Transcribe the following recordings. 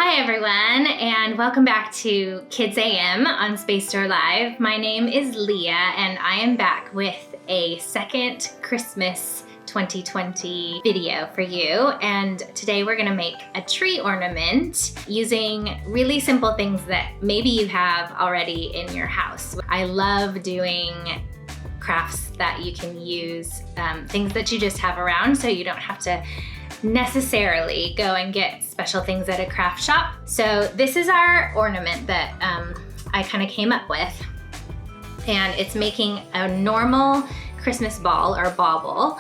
Hi everyone, and welcome back to Kids AM on Space Store Live. My name is Leah, and I am back with a second Christmas 2020 video for you. And today we're gonna make a tree ornament using really simple things that maybe you have already in your house. I love doing crafts that you can use, things that you just have around so you don't have to necessarily go and get special things at a craft shop. So this is our ornament that I kind of came up with, and it's making a normal Christmas ball or bauble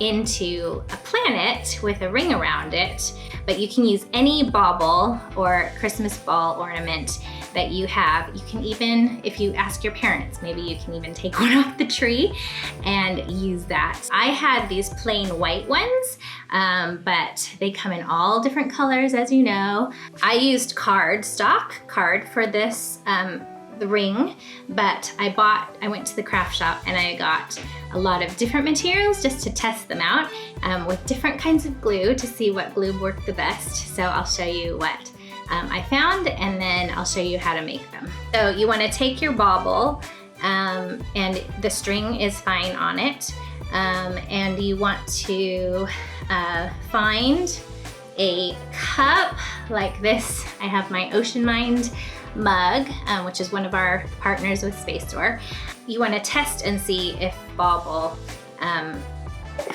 into a planet with a ring around it. But you can use any bauble or Christmas ball ornament that you have. You can even, if you ask your parents, maybe you can even take one off the tree and use that. I had these plain white ones, but they come in all different colors, as you know. I used stock card for this the ring, but I went to the craft shop and I got a lot of different materials just to test them out with different kinds of glue to see what glue worked the best. So I'll show you what I found, and then I'll show you how to make them. So you want to take your bauble, and the string is fine on it, and you want to find a cup like this. I have my Ocean Mind mug, which is one of our partners with Space Store. You want to test and see if bauble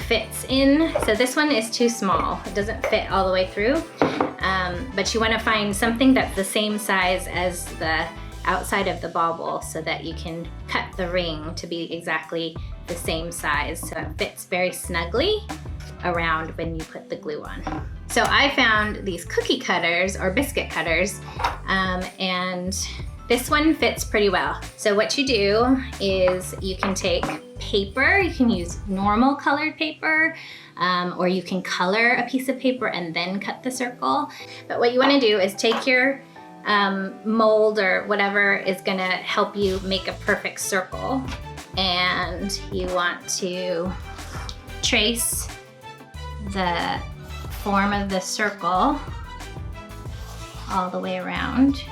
fits in. So this one is too small. It doesn't fit all the way through, but you want to find something that's the same size as the outside of the bauble so that you can cut the ring to be exactly the same size so it fits very snugly around when you put the glue on. So I found these cookie cutters or biscuit cutters, and this one fits pretty well. So what you do is you can take paper, you can use normal colored paper, or you can color a piece of paper and then cut the circle. But what you want to do is take your mold or whatever is gonna help you make a perfect circle, and you want to trace the form of the circle all the way around,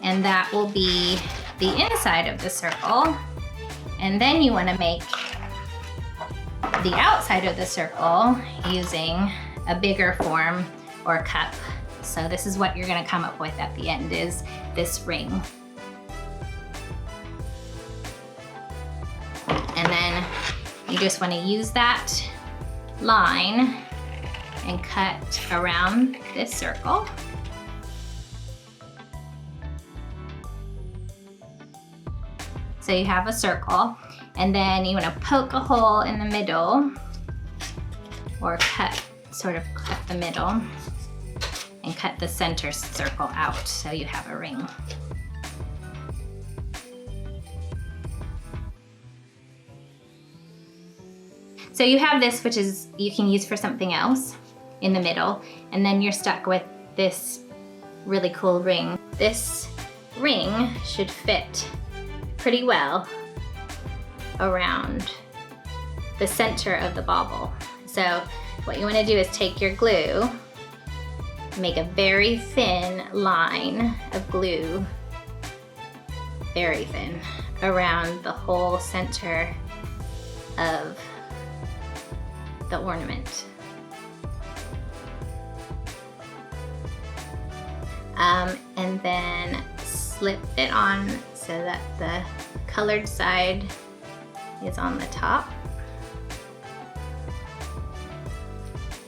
and that will be the inside of the circle. And then you want to make the outside of the circle using a bigger form or cup. So this is what you're going to come up with at the end, is this ring. And then you just want to use that line and cut around this circle. So you have a circle, and then you want to poke a hole in the middle, or cut the middle and cut the center circle out so you have a ring. So you have this, which is you can use for something else in the middle, and then you're stuck with this really cool ring. This ring should fit pretty well around the center of the bauble. So what you want to do is take your glue, make a very thin line of glue, very thin, around the whole center of the ornament. And then slip it on so that the colored side is on the top.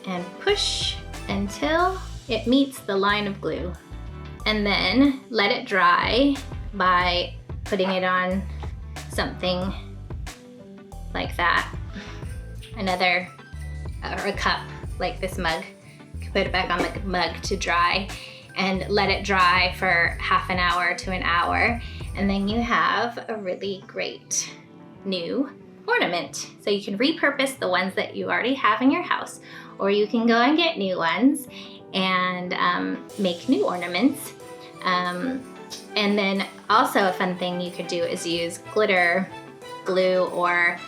And push until it meets the line of glue. And then let it dry by putting it on something like that. Or a cup like this mug. You can put it back on the mug to dry and let it dry for half an hour to an hour. And then you have a really great new ornament. So you can repurpose the ones that you already have in your house, or you can go and get new ones and make new ornaments. And then also a fun thing you could do is use glitter glue or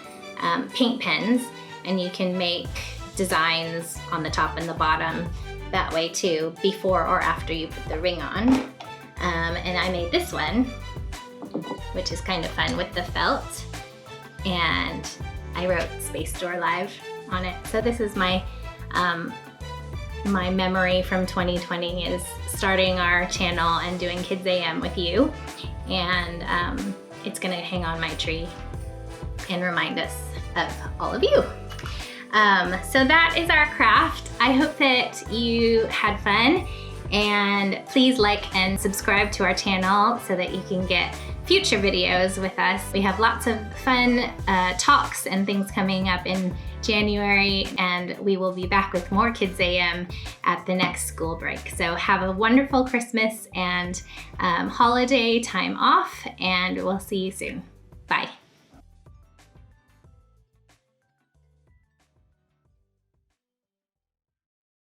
paint pens, and you can make designs on the top and the bottom that way too, before or after you put the ring on. And I made this one, which is kind of fun with the felt. And I wrote Space Store Live on it. So this is my my memory from 2020 is starting our channel and doing Kids AM with you. And it's gonna hang on my tree and remind us of all of you. So that is our craft. I hope that you had fun, and please like and subscribe to our channel so that you can get future videos with us. We have lots of fun talks and things coming up in January, and we will be back with more Kids AM at the next school break. So have a wonderful Christmas and holiday time off, and we'll see you soon. Bye.